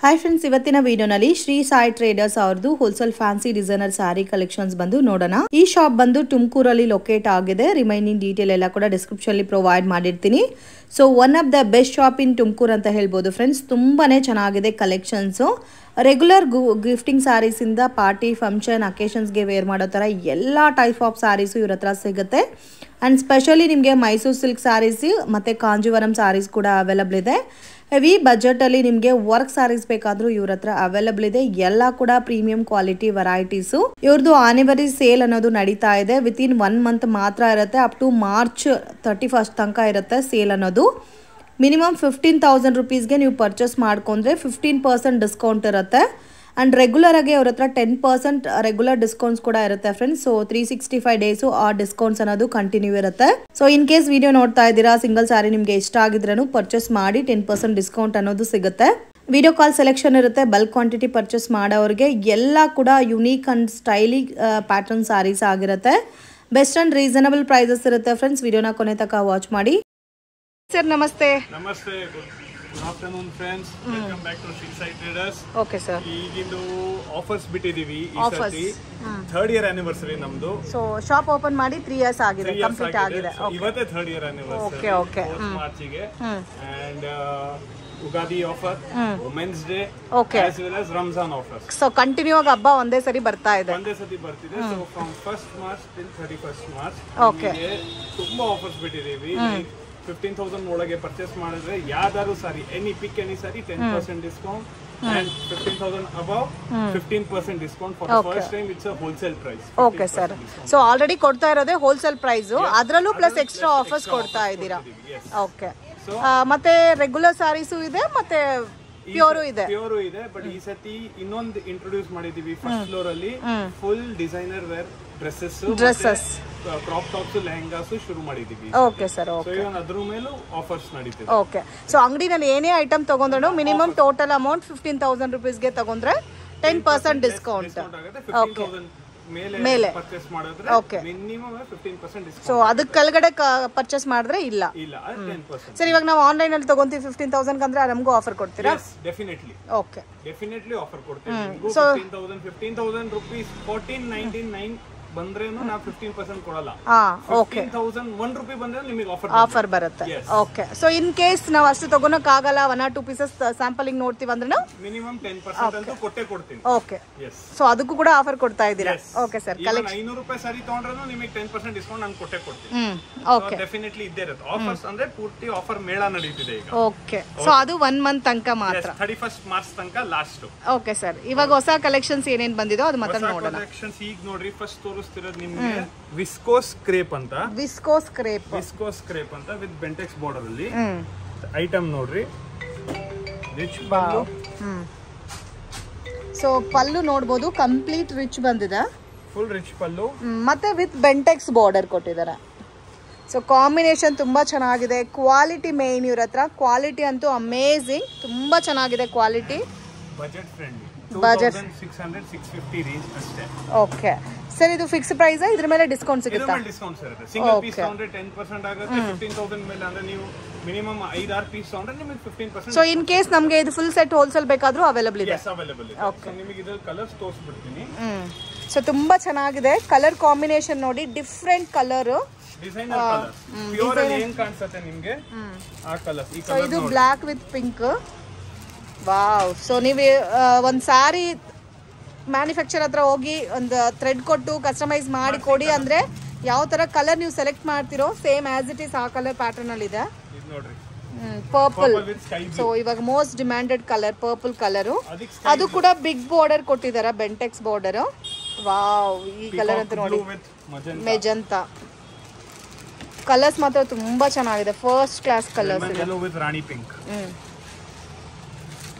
Hi friends, ಇವತ್ತಿನ ವಿಡಿಯೋನಲ್ಲಿ Shri Sai traders ಅವ್ರದ್ದು wholesale fancy designer sari collections ಬಂದು ನೋಡೋಣ. ಈ ಶಾಪ್ ಬಂದು ತುಮಕೂರಲ್ಲಿ ಲೊಕೇಟ್ ಆಗಿದೆ. ರಿಮೈನಿಂಗ್ ಡೀಟೇಲ್ ಎಲ್ಲ ಕೂಡ ಡಿಸ್ಕ್ರಿಪ್ಷನ್ ಅಲ್ಲಿ ಪ್ರೊವೈಡ್ ಮಾಡಿರ್ತೀನಿ. So one of the best shop ಇನ್ ತುಮಕೂರು ಅಂತ ಹೇಳ್ಬೋದು ಫ್ರೆಂಡ್ಸ್. ತುಂಬಾನೇ ಚೆನ್ನಾಗಿದೆ ಕಲೆಕ್ಷನ್ಸ್. ರೆಗ್ಯುಲರ್ ಗಿಫ್ಟಿಂಗ್ ಸ್ಯಾರೀಸ್ ಇಂದ ಪಾರ್ಟಿ ಫಂಕ್ಷನ್ ಅಕೇಶನ್ಸ್ಗೆ ವೇರ್ ಮಾಡೋ ತರ ಎಲ್ಲ ಟೈಪ್ ಆಫ್ ಸ್ಯಾರೀಸು ಇವ್ರ ಹತ್ರ ಸಿಗುತ್ತೆ. ಅಂಡ್ ಸ್ಪೆಷಲಿ ನಿಮಗೆ ಮೈಸೂರು ಸಿಲ್ಕ್ ಸ್ಯಾರೀಸ್ ಮತ್ತೆ ಕಾಂಜೀವರಂ ಸ್ಯಾರೀಸ್ ಕೂಡ ಅವೈಲಬಲ್ ಇದೆ. ಹೆವಿ ಬಜೆಟ್ ಅಲ್ಲಿ ನಿಮಗೆ ವರ್ಕ್ ಸ್ಯಾರೀಸ್ ಬೇಕಾದ್ರೂ ಇವ್ರ ಹತ್ರ ಅವೈಲಬಲ್ ಇದೆ. ಎಲ್ಲ ಕೂಡ ಪ್ರೀಮಿಯಂ ಕ್ವಾಲಿಟಿ ವೆರೈಟೀಸ್. ಇವ್ರದ್ದು ಆನಿವರ್ಸರಿ ಸೇಲ್ ಅನ್ನೋದು ನಡೀತಾ ಇದೆ. ವಿತ್ ಇನ್ 1 ಮಂತ್ ಮಾತ್ರ ಇರುತ್ತೆ. ಅಪ್ ಟು ಮಾರ್ಚ್ 31st ತನಕ ಇರುತ್ತೆ ಸೇಲ್ ಅನ್ನೋದು. ಮಿನಿಮಮ್ 15,000 ರುಪೀಸ್ಗೆ ನೀವು ಪರ್ಚೇಸ್ ಮಾಡ್ಕೊಂಡ್ರೆ 15% ಡಿಸ್ಕೌಂಟ್ ಇರುತ್ತೆ. ಅಂಡ್ ರೆಗ್ಯುಲರ್ ಆಗಿ ಅವ್ರ ಹತ್ರ 10% ರೆಗ್ಯುಲರ್ ಡಿಸ್ಕೌಂಟ್ಸ್ ಕೂಡ ಇರುತ್ತೆ ಫ್ರೆಂಡ್ಸ್. ಸೊ 365 ಡೇಸು ಆ ಡಿಸ್ಕೌಂಟ್ಸ್ ಅನ್ನೋದು ಕಂಟಿನ್ಯೂ ಇರುತ್ತೆ. ಸೊ ಇನ್ ಕೇಸ್ ವಿಡಿಯೋ ನೋಡ್ತಾ ಇದ್ದೀರಾ, ಸಿಂಗಲ್ ಸ್ಯಾರಿ ನಿಮಗೆ ಇಷ್ಟ ಆಗಿದ್ರೂ ಪರ್ಚೇಸ್ ಮಾಡಿ 10% ಡಿಸ್ಕೌಂಟ್ ಅನ್ನೋದು ಸಿಗುತ್ತೆ. ವಿಡಿಯೋ ಕಾಲ್ ಸೆಲೆಕ್ಷನ್ ಇರುತ್ತೆ. ಬಲ್ಕ್ ಕ್ವಾಂಟಿಟಿ ಪರ್ಚೇಸ್ ಮಾಡೋರಿಗೆ ಎಲ್ಲ ಕೂಡ unique and stylish pattern sarees ಆಗಿರುತ್ತೆ. ಬೆಸ್ಟ್ ಅಂಡ್ ರೀಸನಬಲ್ ಪ್ರೈಸಸ್ ಇರುತ್ತೆ ಫ್ರೆಂಡ್ಸ್. ವಿಡಿಯೋನ ಕೊನೆ ತನಕ ವಾಚ್ ಮಾಡಿ. ಸರ್ ನಮಸ್ತೆ. ನಮಸ್ತೆ, good afternoon friends. Welcome back to Shri Sai traders. Okay sir. ಈಗಿಂದು ಆಫರ್ಸ್ ಬಿಟ್ಟಿದೀವಿ. ಈ ಸರ್ತಿ 3rd ಇಯರ್ ಆನಿವರ್ಸರಿ ನಮ್ದು. ಸೊ ಶಾಪ್ ಓಪನ್ ಮಾಡಿ 3 ಇಯರ್ಸ್ ಆಗಿದೆ, ಕಂಪ್ಲೀಟ್ ಆಗಿದೆ. ಇವತ್ತೇ 3rd year anniversary. Okay okay. ಮಾರ್ಚಿಗೆ and Ugadi offer, women's day, as well as Ramzan offers. So continue ಆಗಿ ಹಬ್ಬ ಒಂದೇ ಸರಿ ಬರ್ತಾ ಇದೆ. ಒಂದೇ ಸತಿ ಬರ್ತಿದೆ. So from 1st March till 31st March ತುಂಬಾ ಆಫರ್ಸ್ ಬಿಟ್ಟಿದೀವಿ. 15,000 ಒಳಗೆ ಪರ್ಚೇಸ್ ಮಾಡಿದ್ರೆ ಯಾವ್ದಾದ್ರು sari, any pick any sari 10% discount and 15,000 above 15% discount for the first time. It's a wholesale price. Okay sir. So already ಕೊಡ್ತಾ ಇರೋದೇ ಹೋಲ್ಸೇಲ್ ಪ್ರೈಸ್, ಅದರಲ್ಲೂ ಪ್ಲಸ್ ಎಕ್ಸ್ಟ್ರಾ ಆಫರ್ಸ್ ಕೊಡ್ತಾ ಇದ್ದೀರಾ. ಓಕೆ. ಮತ್ತೆ ರೆಗ್ಯುಲರ್ ಸಾರೀಸು ಇದೆ, ಮತ್ತೆ ಪ್ಯೂರು ಇದೆ. ಬಟ್ ಈ ಸತಿ ಇನ್ನೊಂದು ಇಂಟ್ರೊಡ್ಯೂಸ್ ಮಾಡಿದೀವಿ. ಫಸ್ಟ್ ಫ್ಲೋರ್ ಅಲ್ಲಿ full designer wear dresses, crop tops, lehengas ಶುರು ಮಾಡಿದೀವಿ. Okay sir. ಓಕೆ. ಅದ್ರ ಮೇಲೂ ಆಫರ್ಸ್ ನಡೀತಿದೆ. ಓಕೆ. ಸೊ ಅಂಗಡಿನಲ್ಲಿ ಏನೇ ಐಟಮ್ ತಗೊಂಡ್ರು ಮಿನಿಮಮ್ ಟೋಟಲ್ ಅಮೌಂಟ್ 15,000 ರುಪೀಸ್ಗೆ ತಗೊಂಡ್ರೆ 10% ಡಿಸ್ಕೌಂಟ್ ಆಗುತ್ತೆ. ಮೇಲೆ ಪರ್ಚೇಸ್ ಮಾಡಿದ್ರೆ ಮಿನಿಮಮ್ 15% ಡಿಸ್ಕೌಂಟ್. ಸೊ ಅದಕ್ಕೆ ಕೆಳಗಡೆ ಪರ್ಚೇಸ್ ಮಾಡಿದ್ರೆ ಇಲ್ಲ 10%. ಸರ್, ಇವಾಗ ನಾವು ಆನ್ಲೈನ್ ಅಲ್ಲಿ ತಗೊಂತೀವಿ 15,000 ಅಂದ್ರೆ ನಮಗೂ ಆಫರ್ ಕೊಡ್ತೀರಾ? ಡೆಫಿನೆಟ್ಲಿ. ಓಕೆ, ಡೆಫಿನೆಟ್ಲಿ ಆಫರ್ ಕೊಡ್ತೀವಿ. 15,000 ರೂಪೀಸ್ 1499 ಬಂದ್ರೇನು ನಾವು 15% ಕೊಡಲ್ಲ. ಓಕೆ. 15,001 ರೂಪಾಯಿ ಬಂದ್ರೆ ನಿಮಗೆ ಆಫರ್ ಬರುತ್ತೆ. ಓಕೆ. ಸೊ ಇನ್ ಕೇಸ್ ನಾವು ಅಷ್ಟು ತಗೊಳಕ್ ಆಗಲ್ಲ, 1 or 2 ಪೀಸಸ್ ಸ್ಯಾಂಪಲಿಂಗ್ ನೋಡ್ತೀವಿ ಅಂದ್ರೆ ಮಿನಿಮಮ್ 10% ಅಂತೂ ಕೊಟ್ಟೆ ಕೊಡ್ತೀನಿ. ಓಕೆ. ಸೊ ಅದಕ್ಕೂ ಕೂಡ ಆಫರ್ ಕೊಡ್ತಾ ಇದ್ದೀರಾ? Okay sir. 500 ರೂಪಾಯಿ ಸಾರಿ ತಗೊಂಡ್ರೂ ನಿಮಗೆ 10% ಡಿಸ್ಕೌಂಟ್ ನಾನು ಕೊಟ್ಟೆ ಕೊಡ್ತೀನಿ. ಓಕೆ. ಡೆಫಿನೆಟ್ಲಿ ಇದ್ದೇ ಇರುತ್ತೆ. ಆಫರ್ಸ್ ಅಂದ್ರೆ ಪೂರ್ತಿ ಆಫರ್ ಮೇಳ ನಡೀತಿದೆ ಈಗ. ಓಕೆ. ಸೊ ಅದು 1 ಮಂತ್ ತನಕ ಮಾತ್ರ, 31st ಮಾರ್ಚ್ ತನಕ ಲಾಸ್ಟ್. Okay sir. ಇವಾಗ ಹೊಸ ಕಲೆಕ್ಷನ್ಸ್ ಏನೇನ್ ಬಂದಿದೋ ಅದು ಮತ್ತೆ ನೋಡೋಣ. ಕಲೆಕ್ಷನ್ಸ್ ಈಗ ನೋಡ್ರಿ. ಫಸ್ಟ್ ತೋರಿಸ್ತಿರೋದು ನಿಮಗೆ ವಿಸ್ಕೋಸ್ ಕ್ರೇಪ್ ಅಂತ. ವಿಸ್ಕೋಸ್ ಕ್ರೇಪ್ ಅಂತ ವಿತ್ ಬೆಂಟೆಕ್ಸ್ ಬಾರ್ಡರ್ ಅಲ್ಲಿ ಐಟಮ್ ನೋಡ್ರಿ. ರಿಚ್ ಪಲ್ಲು. ಸೊ ಪಲ್ಲು ನೋಡಬಹುದು, ಕಂಪ್ಲೀಟ್ ರಿಚ್ ಬಂದಿದೆ. ಫುಲ್ ರಿಚ್ ಪಲ್ಲು ಮತ್ತೆ ವಿತ್ ಬೆಂಟೆಕ್ಸ್ ಬಾರ್ಡರ್ ಕೊಟ್ಟಿದ್ದಾರೆ. ಸೊ ಕಾಂಬಿನೇಷನ್ ತುಂಬಾ ಚೆನ್ನಾಗಿದೆ. ಕ್ವಾಲಿಟಿ ಮೇನ್ ಇವ್ರ ಹತ್ರ. ಕ್ವಾಲಿಟಿ ಅಂತೂ ಅಮೇಜಿಂಗ್, ತುಂಬಾ ಚೆನ್ನಾಗಿದೆ quality. Budget friendly. Budget 600-650 range ಅಷ್ಟೇ. Okay sir. ಇದು ಫಿಕ್ಸ್ ಪ್ರೈಸ್, ಇದ್ರ ಮೇಲೆ ಡಿಸ್ಕೌಂಟ್ ಸಿಗುತ್ತಾ? ಡಿಸ್ಕೌಂಟ್ ಇರುತ್ತೆ. ಸಿಂಗಲ್ ಪೀಸ್ ತಗೊಂಡ್ರೆ 10% ಆಗುತ್ತೆ. 15,000 ಮೇಲೆ ಅಂದ್ರೆ ನೀವು ಮಿನಿಮಮ್ 5-6 ಪೀಸ್ ತಗೊಂಡ್ರೆ ನಿಮಗೆ 15%. ಸೊ ಇನ್ ಕೇಸ್ ನಮಗೆ ಇದು ಫುಲ್ ಸೆಟ್ ಹೋಲ್ಸೇಲ್ ಬೇಕಾದ್ರೂ ಅವೈಲಬಲ್ ಇದೆ? ಅವೈಲಬಲ್ ಇದೆ. ಸೊ ನಿಮಗೆ ಇದರ ಕಲರ್ಸ್ ತೋರಿಸ್ಬಿಡ್ತೀನಿ. ಸೊ ತುಂಬಾ ಚೆನ್ನಾಗಿದೆ. ಕಲರ್ ಕಾಂಬಿನೇಷನ್ ನೋಡಿ, different colour, designer colour. Pure ಏನ್ ಕಾಣಿಸುತ್ತೆ ನಿಮಗೆ ಆ ಕಲರ್. ಈ ಕಲರ್ ಇದು block with pink. Wow. So ನೀವು ಒಂದು ಸ್ಯಾರಿ ಮ್ಯಾನುಫ್ಯಾಕ್ಚರ್ ಹತ್ರ ಹೋಗಿ ಒಂದು ಥ್ರೆಡ್ ಕೊಟ್ಟು ಕಸ್ಟಮೈಸ್ ಮಾಡಿ ಕೊಡಿ ಅಂದ್ರೆ ಯಾವ ತರ ಕಲರ್ ನೀವು ಸೆಲೆಕ್ಟ್ ಮಾಡ್ತಿರೋ ಸೇಮ್ ಆಸ್ ಇಟ್ ಇಸ್ ಆ ಕಲರ್ ಪ್ಯಾಟರ್ನ್ ಅಲ್ಲಿ ಇದೆ. ಪರ್ಪಲ್. ಸೊ ಇವಾಗ most demanded colour purple colour. ಅದು ಕೂಡ ಬಿಗ್ ಬಾರ್ಡರ್ ಕೊಟ್ಟಿದ್ದಾರೆ, ಬೆಂಟೆಕ್ಸ್ ಬಾರ್ಡರ್. ವಾವ್. ಈ ಕಲರ್ ಅಂತ ನೋಡಿ, ಮೆಜಂತಾ. ಕಲರ್ಸ್ ಮಾತ್ರ ತುಂಬಾ ಚೆನ್ನಾಗಿದೆ, ಫಸ್ಟ್ ಕ್ಲಾಸ್ ಕಲರ್ಸ್ ಇದೆ. ರಾಣಿ ಪಿಂಕ್.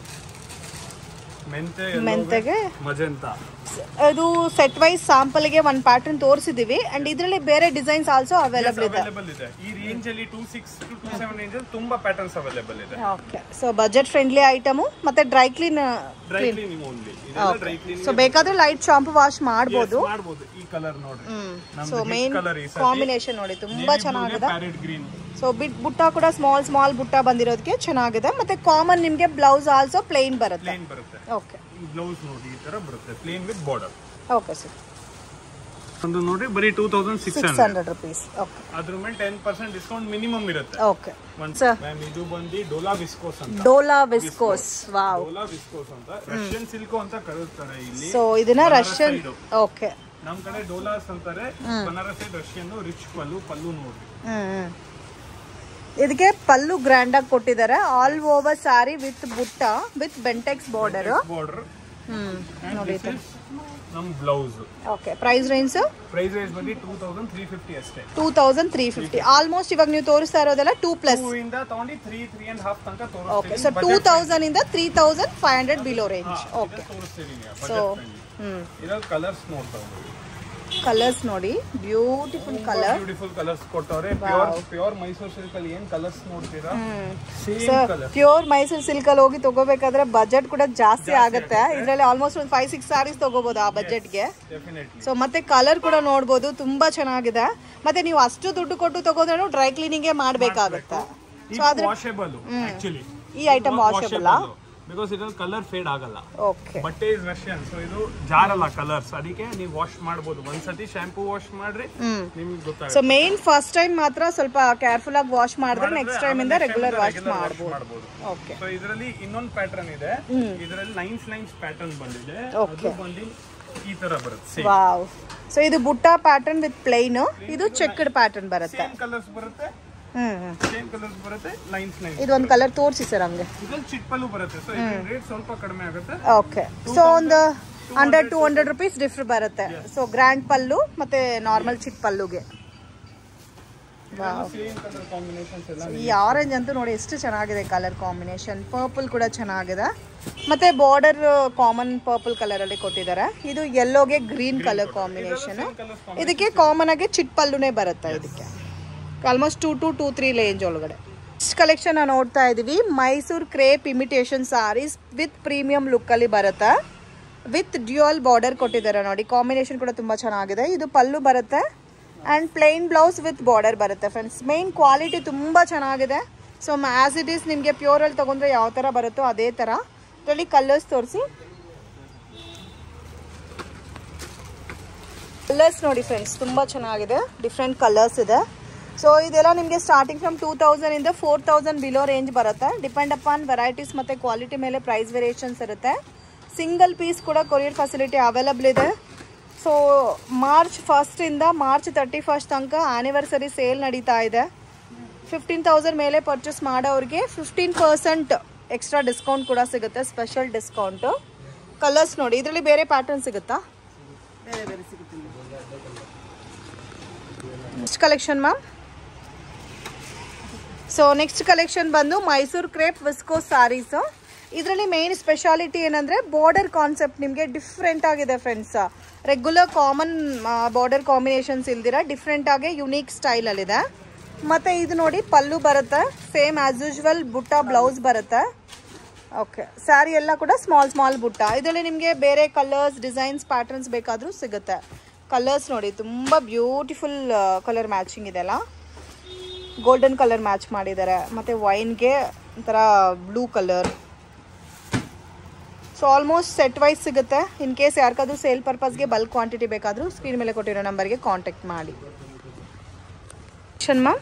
ಮೆಂತೆಗೆ ಮಜೆಂಟಾ. ಅದು ಸೆಟ್ ವೈಸ್ ಸ್ಯಾಂಪಲ್ ಗೆ ಒಂದು ಪ್ಯಾಟರ್ನ್ ತೋರಿಸಿದೀವಿ. ಅಂಡ್ ಇದರಲ್ಲಿ ಬೇರೆ ಡಿಸೈನ್ಸ್ ಆಲ್ಸೋ ಅವೈಲಬಲ್ ಇದೆ. ಈ ರೇಂಜ್ ಅಲ್ಲಿ 26 to 27 ರೇಂಜ್ ಅಲ್ಲಿ ತುಂಬಾ ಪ್ಯಾಟರ್ನ್ಸ್ ಅವೈಲಬಲ್ ಇದೆ. Okay. So budget friendly item. ಮತ್ತೆ ಡ್ರೈ ಕ್ಲೀನ್ ಓನ್ಲಿ. ಇದೆಲ್ಲ ಡ್ರೈ ಕ್ಲೀನ್. ಸೊ ಬೇಕಾದ್ರೆ ಲೈಟ್ ಶಾಂಪೂ ವಾಶ್ ಮಾಡಬಹುದು. ಈ ಕಲರ್ ನೋಡ್ರಿ. ಸೊ ಮೇನ್ ಕಾಂಬಿನೇಷನ್ ನೋಡಿ ತುಂಬಾ ಚೆನ್ನಾಗಿದೆ. Parrot green. ಸೊ ಬುಟ್ಟ ಕೂಡ ಸ್ಮಾಲ್ ಬುಟ್ಟ ಬಂದಿರೋದಕ್ಕೆ ಚೆನ್ನಾಗಿದೆ. ಮತ್ತೆ ಕಾಮನ್ ನಿಮಗೆ ಬ್ಲೌಸ್ ಆಲ್ಸೋ ಪ್ಲೇನ್ ಬರುತ್ತೆ. ಓಕೆ, ಬ್ಲೌಸ್ ನೋಡಿ ಈ ತರ ಬರುತ್ತೆ, plane with border. Okay sir. ಒಂದು ನೋಡಿ ಬರೀ 2600 ರೂಪೀಸ್. ಓಕೆ, ಅದ್ರ ಮೇಲೆ 10% ಡಿಸ್ಕೌಂಟ್ ಮಿನಿಮಮ್ ಇರುತ್ತೆ. ಓಕೆ ಸರ್, ಇದು ಬಂದು ಡೋಲಾ ವಿಸ್ಕೋಸ್ ಅಂತ. Dhola viscose, wow. Dhola viscose ಅಂತ ರಷ್ಯನ್ ಸಿಲ್ಕ್ ಅಂತ ಕರೀತಾರೆ ಇಲ್ಲಿ. ಸೊ ಇದನ್ನ ರಷ್ಯನ್. ಓಕೆ, ನಮ್ ಕಡೆ ಡೋಲಾಸ್ ಅಂತಾರೆ, ಬನಾರಸ್ ಸೈಡ್ ರಷ್ಯನ್. ರಿಚ್ ಪಲ್ಲು ನೋಡಿ. ಇದಕ್ಕೆ ಪಲ್ಲು ಗ್ರ್ಯಾಂಡ್ ಆಗಿ ಕೊಟ್ಟಿದ್ದಾರೆ. ಆಲ್ ಓವರ್ ಸಾರಿ ವಿತ್ ಬುಟ್ಟ ವಿತ್ ಬೆಂಟೆಕ್ಸ್ ಬಾರ್ಡರ್. ನೋಡಿ ನಮ್ ಬ್ಲೌಸ್. ಓಕೆ, ಪ್ರೈಸ್ ರೇಂಜ್ ಬಂದು 2350 ಅಷ್ಟೇ. 2350. ಆಲ್ಮೋಸ್ಟ್ ಇವಾಗ ನೀವು ತೋರಿಸ್ತಾ ಇರೋದೆಲ್ಲ 2+ ಇಂದ ತಗೊಂಡಿ 3.5 ತನಕ ತೋರಿಸ್ತೀವಿ. ಓಕೆ, ಸೊ 2000 ಇಂದ 3500 ಬಿಲೋ ರೇಂಜ್. ಓಕೆ, ಸೊ ಇದರ ಕಲರ್ಸ್ ನೋಡ್ತಾ ಹೋಗಿ. ಕಲರ್ಸ್ ನೋಡಿ, ಬ್ಯೂಟಿಫುಲ್ ಕಲರ್ಸ್ ಕೊಟ್ಟವ್ರೆ. ಪ್ಯೂರ್ ಮೈಸೂರು ಸಿಲ್ಕ್ ಅಲ್ಲಿ ಏನ್ ಕಲರ್ಸ್ ನೋಡ್ತೀರಾ, ಪ್ಯೂರ್ ಮೈಸೂರು ಸಿಲ್ಕ್ ಅಲ್ಲಿ ಹೋಗಿ ತಗೋಬೇಕಾದ್ರೆ ಬಜೆಟ್ ಕೂಡ ಜಾಸ್ತಿ ಆಗುತ್ತೆ. ಇದ್ರಲ್ಲಿ ಆಲ್ಮೋಸ್ಟ್ ಒಂದು 5-6 ಸಾರೀಸ್ ತಗೋಬಹುದು ಆ ಬಜೆಟ್ಗೆ. ಸೊ ಮತ್ತೆ ಕಲರ್ ಕೂಡ ನೋಡ್ಬೋದು, ತುಂಬಾ ಚೆನ್ನಾಗಿದೆ. ಮತ್ತೆ ನೀವು ಅಷ್ಟು ದುಡ್ಡು ಕೊಟ್ಟು ತಗೋದ್ರೂ ಡ್ರೈ ಕ್ಲೀನಿಂಗ್ ಮಾಡಬೇಕಾಗುತ್ತೆ. ಸೊ ಅದ್ರ ಈ ಐಟಮ್ ವಾಷೇಬಲ್ ಬಿಕಾಸ್ ಇದ್ರಲ್ಲಿ ಕಲರ್ ಫೇಡ್ ಆಗಲ್ಲ. ಓಕೆ, ಬಟ್ಟೆ ಇಸ್ ರಷ್ಯನ್, ಸೊ ಇದು ಜಾರಲ್ಲ ಕಲರ್ಸ್. ಅದಕ್ಕೆ ನೀವು ವಾಶ್ ಮಾಡಬಹುದು. ಒಂದ್ಸತಿ ಶಾಂಪೂ ವಾಶ್ ಮಾಡ್ರಿ, ನಿಮ್ಗೆ ಗೊತ್ತಾಗುತ್ತೆ. ಸೊ ಮೇನ್ ಫಸ್ಟ್ ಟೈಮ್ ಮಾತ್ರ ಸ್ವಲ್ಪ ಕೇರ್ಫುಲ್ ಆಗಿ ವಾಶ್ ಮಾಡಿದ್ರೆ ನೆಕ್ಸ್ಟ್ ಟೈಮ್ ಇಂದ ರೆಗ್ಯುಲರ್ ವಾಶ್ ಮಾಡಬಹುದು. ಓಕೆ, ಸೊ ಇದರಲ್ಲಿ ಇನ್ನೊಂದು ಪ್ಯಾಟರ್ನ್ ಇದೆ. ಇದರಲ್ಲಿ ಲೈನ್ಸ್ ಪ್ಯಾಟರ್ನ್ ಬಂದಿದೆ. ಅದು ಬಂದು ಈ ತರ ಬರುತ್ತೆ. ವಾವ್. ಸೊ ಇದು ಬುಟ್ಟ ಪ್ಯಾಟರ್ನ್ ವಿತ್ ಪ್ಲೇನ್, ಇದು ಚೆಕ್ಡ್ ಪ್ಯಾಟರ್ನ್ ಬರುತ್ತೆ. ಸೇಮ್ ಕಲರ್ಸ್ ಬರುತ್ತೆ. ಸೇಮ್ ಕಲರ್ಸ್ ಬರುತ್ತೆ. ಲೈನ್ಸ್ ಇದು ಒಂದು ಕಲರ್ ತೋರಿಸಿ ಸರ್ ಹಂಗೆ. ಇದರಲ್ಲಿ ಚಿಟ್ಪಲ್ಲು ಬರುತ್ತೆ. ಸೊ ಇದರ ರೇಟ್ ಸ್ವಲ್ಪ ಕಡಿಮೆ ಆಗುತ್ತೆ. ಓಕೆ, ಸೊ ಒಂದು 100-200 ರೂಪೀಸ್ ಡಿಫರ್ ಬರುತ್ತೆ. ಸೊ ಗ್ರ್ಯಾಂಡ್ ಪಲ್ಲು ಮತ್ತೆ ನಾರ್ಮಲ್ ಚಿಟ್ ಪಲ್ಲುಗೆ. ಈ ಆರೆಂಜ್ ಅಂತೂ ನೋಡಿ ಎಷ್ಟು ಚೆನ್ನಾಗಿದೆ ಕಲರ್ ಕಾಂಬಿನೇಷನ್. ಪರ್ಪಲ್ ಕೂಡ ಚೆನ್ನಾಗಿದೆ. ಮತ್ತೆ ಬಾರ್ಡರ್ ಕಾಮನ್ ಪರ್ಪಲ್ ಕಲರ್ ಅಲ್ಲಿ ಕೊಟ್ಟಿದ್ದಾರೆ. ಇದು ಯೆಲ್ಲೋಗೆ ಗ್ರೀನ್ ಕಲರ್ ಕಾಂಬಿನೇಷನ್. ಇದಕ್ಕೆ ಕಾಮನ್ ಆಗಿ ಚಿಟ್ ಪಲ್ಲುನೇ ಬರುತ್ತೆ. ಇದಕ್ಕೆ ಆಲ್ಮೋಸ್ಟ್ 2-3 ರೇಂಜ್ ಒಳಗಡೆ. ನೆಕ್ಸ್ಟ್ ಕಲೆಕ್ಷನ್ ನಾವು ನೋಡ್ತಾ ಇದೀವಿ. Mysuru crepe imitation sarees with premium look ಅಲ್ಲಿ ಬರುತ್ತೆ. ವಿತ್ ಡ್ಯೂಯಲ್ ಬಾರ್ಡರ್ ಕೊಟ್ಟಿದ್ದಾರೆ ನೋಡಿ. ಕಾಂಬಿನೇಷನ್ ಕೂಡ ತುಂಬಾ ಚೆನ್ನಾಗಿದೆ. ಇದು ಪಲ್ಲು ಬರುತ್ತೆ and plain blouse with border ಬರುತ್ತೆ ಫ್ರೆಂಡ್ಸ್. ಮೇನ್ ಕ್ವಾಲಿಟಿ ತುಂಬಾ ಚೆನ್ನಾಗಿದೆ. ಸೊ ಆಸ್ ಇಟ್ ಈಸ್ ನಿಮಗೆ ಪ್ಯೂರ್ ಅಲ್ಲಿ ತಗೊಂಡ್ರೆ ಯಾವ ತರ ಬರುತ್ತೋ ಅದೇ ತರ. ಇದರಲ್ಲಿ ಕಲರ್ಸ್ ತೋರಿಸಿ. ಕಲರ್ಸ್ ನೋಡಿ ಫ್ರೆಂಡ್ಸ್, ತುಂಬಾ ಚೆನ್ನಾಗಿದೆ. ಡಿಫ್ರೆಂಟ್ ಕಲರ್ಸ್ ಇದೆ. ಸೊ ಇದೆಲ್ಲ ನಿಮಗೆ ಸ್ಟಾರ್ಟಿಂಗ್ ಫ್ರಮ್ 2000 ಇಂದ 4000 ಬಿಲೋ ರೇಂಜ್ ಬರುತ್ತೆ. ಡಿಪೆಂಡ್ ಅಪಾನ್ ವೆರೈಟೀಸ್ ಮತ್ತು ಕ್ವಾಲಿಟಿ ಮೇಲೆ ಪ್ರೈಸ್ ವೇರಿಯೇಷನ್ಸ್ ಇರುತ್ತೆ. ಸಿಂಗಲ್ ಪೀಸ್ ಕೂಡ ಕೊರಿಯರ್ ಫೆಸಿಲಿಟಿ ಅವೈಲಬಲ್ ಇದೆ. ಸೊ ಮಾರ್ಚ್ 1 ಇಂದ ಮಾರ್ಚ್ 31 ತನಕ ಆನಿವರ್ಸರಿ ಸೇಲ್ ನಡೀತಾ ಇದೆ. 15,000 ಮೇಲೆ ಪರ್ಚೇಸ್ ಮಾಡೋರಿಗೆ 15% ಎಕ್ಸ್ಟ್ರಾ ಡಿಸ್ಕೌಂಟ್ ಕೂಡ ಸಿಗುತ್ತೆ, ಸ್ಪೆಷಲ್ ಡಿಸ್ಕೌಂಟ್. ಕಲರ್ಸ್ ನೋಡಿ, ಇದರಲ್ಲಿ ಬೇರೆ ಪ್ಯಾಟರ್ನ್ ಸಿಗುತ್ತಾ? ಬೇರೆ ಸಿಗುತ್ತೆ. Next collection ma'am. So next collection ಬಂದು ಮೈಸೂರು ಕ್ರೇಪ್ ವಿಸ್ಕೋಸ್ ಸಾರೀಸ್. ಇದರಲ್ಲಿ ಮೇನ್ ಸ್ಪೆಷಾಲಿಟಿ ಏನಂದ್ರೆ ಬಾರ್ಡರ್ ಕಾನ್ಸೆಪ್ಟ್ ನಿಮಗೆ ಡಿಫ್ರೆಂಟ್ ಆಗಿದೆ friends. Regular common border combinations ಇಲ್ದಿರ ಡಿಫ್ರೆಂಟ್ ಆಗಿ ಯುನೀಕ್ ಸ್ಟೈಲ್ ಅಲ್ಲಿ ಇದೆ. ಮತ್ತೆ ಇದು ನೋಡಿ ಪಲ್ಲು ಬರುತ್ತೆ. ಸೇಮ್ ಆಸ್ ಯೂಶುವಲ್ ಬುಟ್ಟ ಬ್ಲೌಸ್ ಬರುತ್ತೆ. ಓಕೆ, ಸ್ಯಾರಿ ಎಲ್ಲ ಕೂಡ ಸ್ಮಾಲ್ ಬುಟ್ಟ. ಇದರಲ್ಲಿ ನಿಮಗೆ ಬೇರೆ ಕಲರ್ಸ್, ಡಿಸೈನ್ಸ್, ಪ್ಯಾಟರ್ನ್ಸ್ ಬೇಕಾದರೂ ಸಿಗುತ್ತೆ. ಕಲರ್ಸ್ ನೋಡಿ, ತುಂಬ ಬ್ಯೂಟಿಫುಲ್ ಕಲರ್ ಮ್ಯಾಚಿಂಗ್ ಇದೆಲ್ಲ. ಗೋಲ್ಡನ್ ಕಲರ್ ಮ್ಯಾಚ್ ಮಾಡಿದ್ದಾರೆ. ಮತ್ತು ವೈನ್ಗೆ ಒಂಥರ blue colour. So almost set wise ಸಿಗುತ್ತೆ. ಇನ್ ಕೇಸ್ ಯಾರಿಗಾದ್ರೂ ಸೇಲ್ ಪರ್ಪಸ್ಗೆ ಬಲ್ಕ್ ಕ್ವಾಂಟಿಟಿ ಬೇಕಾದರೂ ಸ್ಕ್ರೀನ್ ಮೇಲೆ ಕೊಟ್ಟಿರೋ ನಂಬರ್ಗೆ ಕಾಂಟ್ಯಾಕ್ಟ್ ಮಾಡಿ. Ma'am,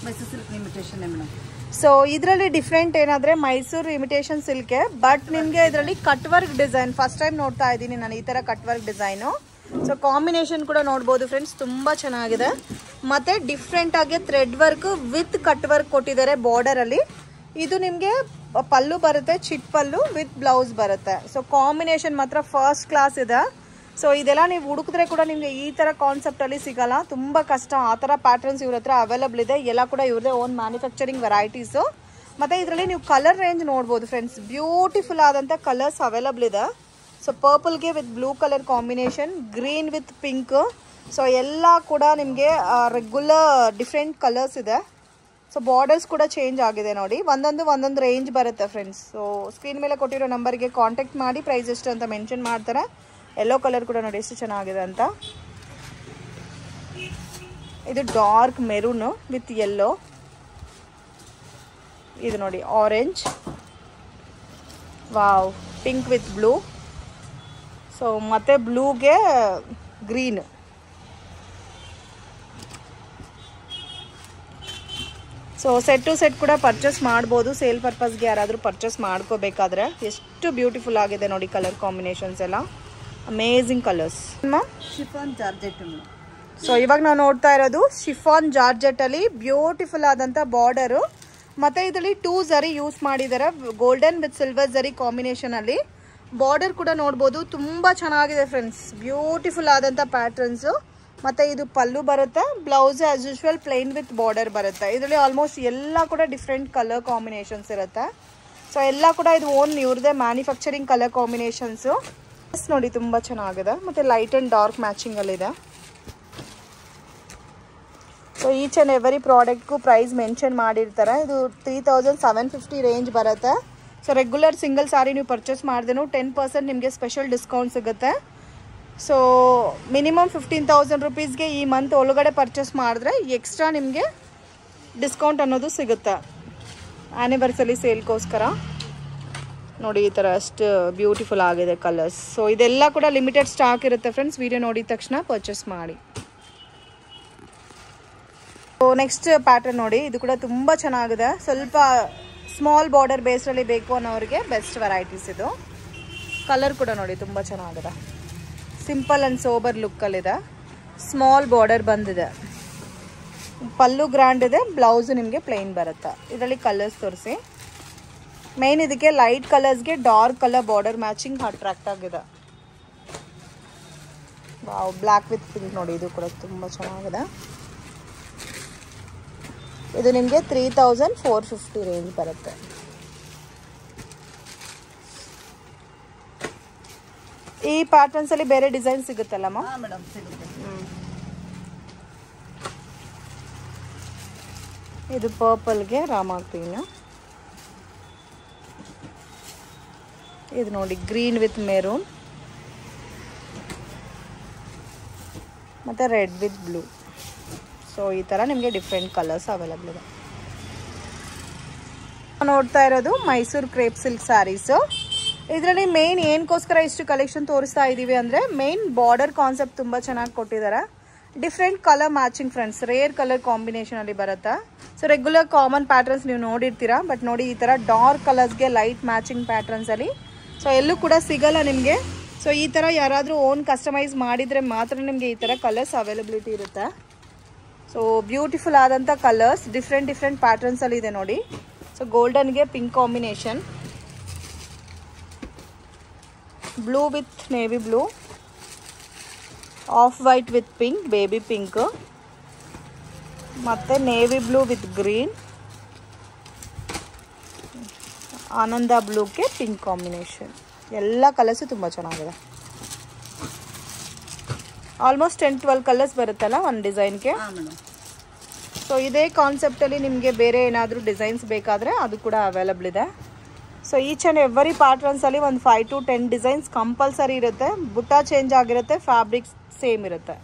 Mysuru silk imitation madam. So ಇದರಲ್ಲಿ ಡಿಫ್ರೆಂಟ್ ಏನಾದರೆ ಮೈಸೂರು ಇಮಿಟೇಷನ್ ಸಿಲ್ಕೆ, ಬಟ್ ನಿಮಗೆ ಇದರಲ್ಲಿ cut work design first time ನೋಡ್ತಾ ಇದ್ದೀನಿ ನಾನು, ಈ ಥರ cut work design. So combination ಕೂಡ ನೋಡ್ಬೋದು ಫ್ರೆಂಡ್ಸ್, ತುಂಬ ಚೆನ್ನಾಗಿದೆ. ಮತ್ತು ಡಿಫ್ರೆಂಟಾಗಿ thread work with cut work ಕೊಟ್ಟಿದ್ದಾರೆ ಬಾರ್ಡರಲ್ಲಿ. ಇದು ನಿಮಗೆ ಪಲ್ಲು ಬರುತ್ತೆ, ಚಿಟ್ ಪಲ್ಲು ವಿತ್ ಬ್ಲೌಸ್ ಬರುತ್ತೆ. ಸೊ ಕಾಂಬಿನೇಷನ್ ಮಾತ್ರ ಫಸ್ಟ್ ಕ್ಲಾಸ್ ಇದೆ. ಸೊ ಇದೆಲ್ಲ ನೀವು ಹುಡುಕಿದ್ರೆ ಕೂಡ ನಿಮಗೆ ಈ ಥರ ಕಾನ್ಸೆಪ್ಟಲ್ಲಿ ಸಿಗಲ್ಲ, ತುಂಬ ಕಷ್ಟ. ಆ ಥರ ಪ್ಯಾಟರ್ನ್ಸ್ ಇವ್ರ ಹತ್ರ ಅವೈಲಬಲ್ ಇದೆ. ಎಲ್ಲ ಕೂಡ ಇವ್ರದೇ ಓನ್ ಮ್ಯಾನುಫ್ಯಾಕ್ಚರಿಂಗ್ ವೆರೈಟೀಸು. ಮತ್ತು ಇದರಲ್ಲಿ ನೀವು ಕಲರ್ ರೇಂಜ್ ನೋಡ್ಬೋದು ಫ್ರೆಂಡ್ಸ್, ಬ್ಯೂಟಿಫುಲ್ ಆದಂಥ ಕಲರ್ಸ್ ಅವೈಲಬಲ್ ಇದೆ. ಸೊ ಪರ್ಪಲ್ಗೆ with blue colour combination, green with pink. So ಎಲ್ಲ ಕೂಡ ನಿಮಗೆ ರೆಗ್ಯುಲರ್ ಡಿಫ್ರೆಂಟ್ ಕಲರ್ಸ್ ಇದೆ. ಸೊ ಬಾರ್ಡರ್ಸ್ ಕೂಡ ಚೇಂಜ್ ಆಗಿದೆ ನೋಡಿ. ಒಂದೊಂದು ರೇಂಜ್ ಬರುತ್ತೆ ಫ್ರೆಂಡ್ಸ್. ಸೊ ಸ್ಕ್ರೀನ್ ಮೇಲೆ ಕೊಟ್ಟಿರೋ ನಂಬರ್ಗೆ ಕಾಂಟ್ಯಾಕ್ಟ್ ಮಾಡಿ ಪ್ರೈಸ್ ಎಷ್ಟು ಅಂತ ಮೆನ್ಷನ್ ಮಾಡ್ತಾರೆ. ಯೆಲ್ಲೋ ಕಲರ್ ಕೂಡ ನೋಡಿ ಎಷ್ಟು ಚೆನ್ನಾಗಿದೆ ಅಂತ. ಇದು ಡಾರ್ಕ್ ಮೆರೂನ್ ವಿತ್ ಯೆಲ್ಲೋ. ಇದು ನೋಡಿ orange, wow, pink with blue. So ಮತ್ತೆ ಬ್ಲೂಗೆ green. So set to set ಕೂಡ ಪರ್ಚೇಸ್ ಮಾಡ್ಬೋದು, ಸೇಲ್ ಪರ್ಪಸ್ಗೆ ಯಾರಾದರೂ ಪರ್ಚೇಸ್ ಮಾಡ್ಕೋಬೇಕಾದ್ರೆ. ಎಷ್ಟು ಬ್ಯೂಟಿಫುಲ್ ಆಗಿದೆ ನೋಡಿ ಕಲರ್ ಕಾಂಬಿನೇಷನ್ಸ್ ಎಲ್ಲ, amazing colours. Chiffon georgette. So ಇವಾಗ ನಾವು ನೋಡ್ತಾ ಇರೋದು ಶಿಫಾನ್ ಜಾರ್ಜೆಟಲ್ಲಿ ಬ್ಯೂಟಿಫುಲ್ ಆದಂಥ ಬಾರ್ಡರು, ಮತ್ತು ಇದರಲ್ಲಿ 2 ಝರಿ ಯೂಸ್ ಮಾಡಿದ್ದಾರೆ, ಗೋಲ್ಡನ್ ವಿತ್ ಸಿಲ್ವರ್ ಝರಿ ಕಾಂಬಿನೇಷನಲ್ಲಿ. ಬಾರ್ಡರ್ ಕೂಡ ನೋಡ್ಬೋದು, ತುಂಬ ಚೆನ್ನಾಗಿದೆ ಫ್ರೆಂಡ್ಸ್, ಬ್ಯೂಟಿಫುಲ್ ಆದಂಥ ಪ್ಯಾಟರ್ನ್ಸು. ಮತ್ತು ಇದು ಪಲ್ಲು ಬರುತ್ತೆ, blouse as usual plain with border ಬರುತ್ತೆ. ಇದರಲ್ಲಿ ಆಲ್ಮೋಸ್ಟ್ ಎಲ್ಲ ಕೂಡ ಡಿಫ್ರೆಂಟ್ ಕಲರ್ ಕಾಂಬಿನೇಷನ್ಸ್ ಇರುತ್ತೆ. ಸೊ ಎಲ್ಲ ಕೂಡ ಇದು ಓನ್ ಇವ್ರದ್ದೇ ಮ್ಯಾನುಫ್ಯಾಕ್ಚರಿಂಗ್ ಕಲರ್ ಕಾಂಬಿನೇಷನ್ಸು. ನೋಡಿ ತುಂಬ ಚೆನ್ನಾಗಿದೆ, ಮತ್ತು ಲೈಟ್ ಆ್ಯಂಡ್ ಡಾರ್ಕ್ ಮ್ಯಾಚಿಂಗಲ್ಲಿದೆ. ಸೊ ಈಚ್ ಆ್ಯಂಡ್ ಎವರಿ ಪ್ರಾಡಕ್ಟ್ಗೂ ಪ್ರೈಸ್ ಮೆನ್ಷನ್ ಮಾಡಿರ್ತಾರೆ. ಇದು 3750 ರೇಂಜ್ ಬರುತ್ತೆ. ಸೊ ರೆಗ್ಯುಲರ್ ಸಿಂಗಲ್ ಸಾರಿ ನೀವು ಪರ್ಚೇಸ್ ಮಾಡಿದ್ರೂ 10% ನಿಮಗೆ ಸ್ಪೆಷಲ್ ಡಿಸ್ಕೌಂಟ್ ಸಿಗುತ್ತೆ. ಸೊ ಮಿನಿಮಮ್ 15,000 ರುಪೀಸ್ಗೆ ಈ ಮಂತ್ ಒಳಗಡೆ ಪರ್ಚೇಸ್ ಮಾಡಿದ್ರೆ ಎಕ್ಸ್ಟ್ರಾ ನಿಮಗೆ ಡಿಸ್ಕೌಂಟ್ ಅನ್ನೋದು ಸಿಗುತ್ತೆ ಆ್ಯನಿವರ್ಸರಿ ಸೇಲ್ಗೋಸ್ಕರ. ನೋಡಿ ಈ ಥರ ಅಷ್ಟು ಬ್ಯೂಟಿಫುಲ್ ಆಗಿದೆ ಕಲರ್ಸ್. ಸೊ ಇದೆಲ್ಲ ಕೂಡ ಲಿಮಿಟೆಡ್ ಸ್ಟಾಕ್ ಇರುತ್ತೆ ಫ್ರೆಂಡ್ಸ್, ವಿಡಿಯೋ ನೋಡಿದ ತಕ್ಷಣ ಪರ್ಚೇಸ್ ಮಾಡಿ. ಸೊ ನೆಕ್ಸ್ಟ್ ಪ್ಯಾಟರ್ನ್ ನೋಡಿ, ಇದು ಕೂಡ ತುಂಬ ಚೆನ್ನಾಗಿದೆ. ಸ್ವಲ್ಪ ಸ್ಮಾಲ್ ಬಾರ್ಡರ್ ಬೇಸ್ರಲ್ಲಿ ಬೇಕು ಅನ್ನೋರಿಗೆ ಬೆಸ್ಟ್ ವೆರೈಟೀಸ್ ಇದು. ಕಲರ್ ಕೂಡ ನೋಡಿ ತುಂಬ ಚೆನ್ನಾಗಿದೆ, ಸಿಂಪಲ್ ಆ್ಯಂಡ್ ಸೋಬರ್ ಲುಕ್ಕಲ್ಲಿದೆ. ಸ್ಮಾಲ್ ಬಾರ್ಡರ್ ಬಂದಿದೆ, ಪಲ್ಲು ಗ್ರ್ಯಾಂಡ್ ಇದೆ, ಬ್ಲೌಸು ನಿಮಗೆ ಪ್ಲೈನ್ ಬರುತ್ತೆ. ಇದರಲ್ಲಿ ಕಲರ್ಸ್ ತೋರಿಸಿ. ಮೇನ್ ಇದಕ್ಕೆ ಲೈಟ್ ಕಲರ್ಸ್ಗೆ dark colour border matching attract ಆಗಿದೆ. ವಾವ್, ಬ್ಲ್ಯಾಕ್ ವಿತ್ ಪಿಂಕ್ ನೋಡಿ, ಇದು ಕೂಡ ತುಂಬ ಚೆನ್ನಾಗಿದೆ. ಇದು ನಿಮಗೆ 3450 ರೇಂಜ್ ಬರುತ್ತೆ. ಈ ಪ್ಯಾಟರ್ನ್ಸ್ ಅಲ್ಲಿ ಬೇರೆ ಡಿಸೈನ್ ಸಿಗುತ್ತಲ್ಲಮ್ಮ? ಮೇಡಮ್ ಸಿಗುತ್ತೆ. ಇದು ಪರ್ಪಲ್ಗೆ ರಾಮಾ ಗ್ರೀನ್. ಇದು ನೋಡಿ ಗ್ರೀನ್ ವಿತ್ ಮೆರೂನ್, ಮತ್ತೆ ರೆಡ್ ವಿತ್ ಬ್ಲೂ. ಸೊ ಈ ಥರ ನಿಮಗೆ ಡಿಫ್ರೆಂಟ್ ಕಲರ್ಸ್ ಅವೈಲಬಲ್ ಇದೆ. ನೋಡ್ತಾ ಇರೋದು ಮೈಸೂರು ಕ್ರೇಪ್ ಸಿಲ್ಕ್ ಸ್ಯಾರೀಸು. ಇದರಲ್ಲಿ ಮೇನ್ ಏನಕ್ಕೋಸ್ಕರ ಇಷ್ಟು ಕಲೆಕ್ಷನ್ ತೋರಿಸ್ತಾ ಇದ್ದೀವಿ ಅಂದರೆ, ಮೇನ್ ಬಾರ್ಡರ್ ಕಾನ್ಸೆಪ್ಟ್ ತುಂಬ ಚೆನ್ನಾಗಿ ಕೊಟ್ಟಿದ್ದಾರೆ. Different colour matching friends, rare colour ಕಾಂಬಿನೇಷನಲ್ಲಿ ಬರುತ್ತೆ. ಸೊ ರೆಗ್ಯುಲರ್ ಕಾಮನ್ ಪ್ಯಾಟರ್ನ್ಸ್ ನೀವು ನೋಡಿರ್ತೀರಾ, ಬಟ್ ನೋಡಿ ಈ ಥರ ಡಾರ್ಕ್ ಕಲರ್ಸ್ಗೆ ಲೈಟ್ ಮ್ಯಾಚಿಂಗ್ ಪ್ಯಾಟರ್ನ್ಸಲ್ಲಿ ಸೊ ಎಲ್ಲೂ ಕೂಡ ಸಿಗಲ್ಲ ನಿಮಗೆ. ಸೊ ಈ ಥರ ಯಾರಾದರೂ ಓನ್ ಕಸ್ಟಮೈಸ್ ಮಾಡಿದರೆ ಮಾತ್ರ ನಿಮಗೆ ಈ ಥರ ಕಲರ್ಸ್ ಅವೈಲಬಿಲಿಟಿ ಇರುತ್ತೆ. ಸೊ ಬ್ಯೂಟಿಫುಲ್ ಆದಂಥ ಕಲರ್ಸ್ ಡಿಫ್ರೆಂಟ್ ಪ್ಯಾಟರ್ನ್ಸಲ್ಲಿ ಇದೆ ನೋಡಿ. ಸೊ ಗೋಲ್ಡನ್ಗೆ pink combination, blue with navy blue, off white with pink, baby pink, ಮತ್ತು ನೇವಿ ಬ್ಲೂ ವಿತ್ ಗ್ರೀನ್, ಆನಂದ ಬ್ಲೂಗೆ ಪಿಂಕ್ ಕಾಂಬಿನೇಷನ್. ಎಲ್ಲ ಕಲರ್ಸು ತುಂಬ ಚೆನ್ನಾಗಿದೆ. ಆಲ್ಮೋಸ್ಟ್ 10-12 ಕಲರ್ಸ್ ಬರುತ್ತಲ್ಲ ಒಂದು ಡಿಸೈನ್ಗೆ. ಸೊ ಇದೇ ಕಾನ್ಸೆಪ್ಟಲ್ಲಿ ನಿಮಗೆ ಬೇರೆ ಏನಾದರೂ ಡಿಸೈನ್ಸ್ ಬೇಕಾದರೆ ಅದು ಕೂಡ ಅವೈಲಬಲ್ ಇದೆ. ಸೊ ಈಚ್ ಆ್ಯಂಡ್ ಎವರಿ ಪ್ಯಾಟರ್ನ್ಸಲ್ಲಿ ಒಂದು 5 to 10 ಡಿಸೈನ್ಸ್ ಕಂಪಲ್ಸರಿ ಇರುತ್ತೆ. ಬುಟ್ಟ ಚೇಂಜ್ ಆಗಿರುತ್ತೆ, ಫ್ಯಾಬ್ರಿಕ್ಸ್ ಸೇಮ್ ಇರುತ್ತೆ.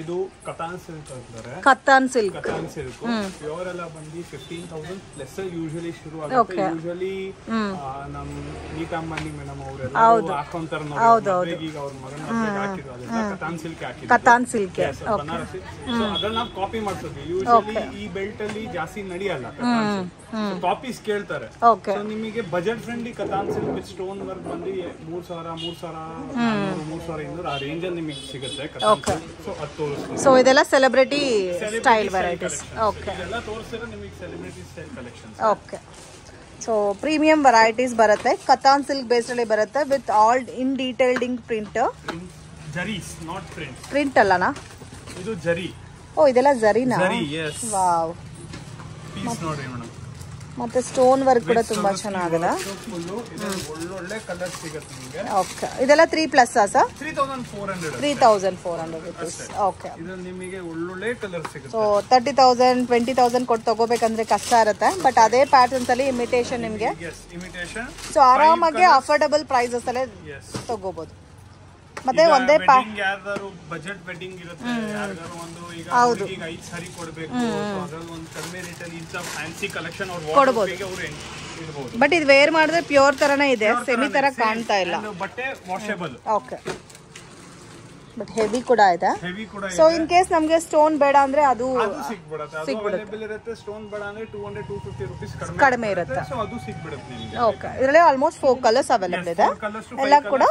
ಇದು ಕತಾನ್ ಸಿಲ್ಕ್ ಅಂತಾರೆ. Katan silk, Katan silk pure ಎಲ್ಲ ಬಂದು 15,000 ಪ್ಲಸ್ ಯೂಶುವಲಿ ಶುರು ಆಗುತ್ತೆ. ಯೂಶುವಲಿ ನಮ್ ನೀತಾಂಬಾನಿ ಮೇಡಮ್ ಅವರೆಲ್ಲ ಹಾಕೊಂತಾರೆ ನೋಡಿ, ಈಗ ಅವ್ರ ಮಗನ ಹಾಕಿರೋದು ಕತಾನ್ ಸಿಲ್ಕ್ ಹಾಕಿದ್ರು. ಕತಾನ್ ಸಿಲ್ಕ್ ಬನಾರಸಿ. ಸೊ ಅದನ್ನ ನಾವು ಕಾಪಿ ಮಾಡ್ತೀವಿ. ಯೂಶುವಲಿ ಈ ಬೆಲ್ಟ್ ಅಲ್ಲಿ ಜಾಸ್ತಿ ನಡೆಯಲ್ಲ, ಕಾಪೀಸ್ ಕೇಳ್ತಾರೆ. ಸೊ ನಿಮಗೆ budget friendly katan silk with stone work ಬಂದು 3,000 ಆ ರೇಂಜ್ ಅಲ್ಲಿ ನಿಮಗೆ ಸಿಗುತ್ತೆ ಕತಾನ್ ಸಿಲ್ಕ್. ಸೊ ಇದೆಲ್ಲ celebrity style varieties. Okay okay. So premium varieties ಬರುತ್ತೆ, ಕತಾನ್ ಸಿಲ್ಕ್ ಬೇಸ್ಡಲ್ಲಿ ಬರುತ್ತೆ with all in detailing print. Print ಅಲ್ಲನಾ ಇದು ಜರಿ? ಓ ಇದೆಲ್ಲ ಜರಿನಾ? ಜರಿ, yes. ವಾವ್, ಪೀಸ್ ನೋಡಿ ಮೇಡಮ್. ಮತ್ತೆ ಸ್ಟೋನ್ ವರ್ಕ್ ಕೂಡ ತುಂಬಾ ಚೆನ್ನಾಗಿದೆ. ಒಳ್ಳೊಳ್ಳೆ ಕಲರ್ ಸಿಗುತ್ತೆ ನಿಮಗೆ. ಓಕೆ, ಇದೆಲ್ಲ 3+ ಸರ್? 3400 rupees. ಓಕೆ, ಇದರಲ್ಲಿ ನಿಮಗೆ ಒಳ್ಳೊಳ್ಳೆ ಕಲರ್ ಸಿಗುತ್ತೆ. ಸೊ 30,000 20,000 ಕೊಟ್ಟು ತಗೋಬೇಕಂದ್ರೆ ಕಷ್ಟ ಇರುತ್ತೆ. ಬಟ್ ಅದೇ ಪ್ಯಾಟರ್ನ್ಸ್ ಅಲ್ಲಿ ಇಮಿಟೇಷನ್ ನಿಮಗೆ, ಸೊ ಆರಾಮಾಗಿ ಅಫೋರ್ಡಬಲ್ ಪ್ರೈಸಸ್ ಅಲ್ಲೇ ತಗೋಬಹುದು. ಮತ್ತೆ ಒಂದೇ ಯಾರ್ದಾರು ಬಜೆಟ್ ವೆಡ್ಡಿಂಗ್ ಇರುತ್ತೆ, ಯಾರ್ದಾರು ಒಂದು ಈಗ 5 ಸಾರಿ ಕೊಡಬೇಕು, ಅದ್ರಲ್ಲಿ ಒಂದು ಕಡಿಮೆ ರೇಟಲ್ಲಿ ಇಂಥ ಫ್ಯಾನ್ಸಿ ಕಲೆಕ್ಷನ್ ಅವ್ರು ಕೊಡಬಹುದು. ಬಟ್ ಇದು ವೇರ್ ಮಾಡಿದ್ರೆ ಪ್ಯೂರ್ ತರನೇ ಇದೆ, ಸೆಮಿ ತರ ಕಾಣ್ತಾ ಇಲ್ಲ. ಬಟ್ಟೆ ವಾಷೇಬಲ್. ಓಕೆ, ಬಟ್ ಹೆವಿ ಕೂಡ ಇದೆ. ಸೊ ಇನ್ ಕೇಸ್ ನಮಗೆ ಸ್ಟೋನ್ ಬೇಡ ಅಂದ್ರೆ ಅದು ಸಿಗ್ಬಿಡುತ್ತೆ. ಸ್ಟೋನ್ ಬೇಡ ಅಂದ್ರೆ 200-250 ರೂಪೀಸ್ ಕಡಿಮೆ ಇರುತ್ತೆ. ಸೊ ಅದು ಸಿಗ್ಬಿಡುತ್ತೆ ನಿಮಗೆ. ಓಕೆ, ಇದರಲ್ಲಿ ಆಲ್ಮೋಸ್ಟ್ 4 ಕಲರ್ಸ್ ಅವೈಲೇಬಲ್ ಇದೆ. ಎಲ್ಲ ಕೂಡ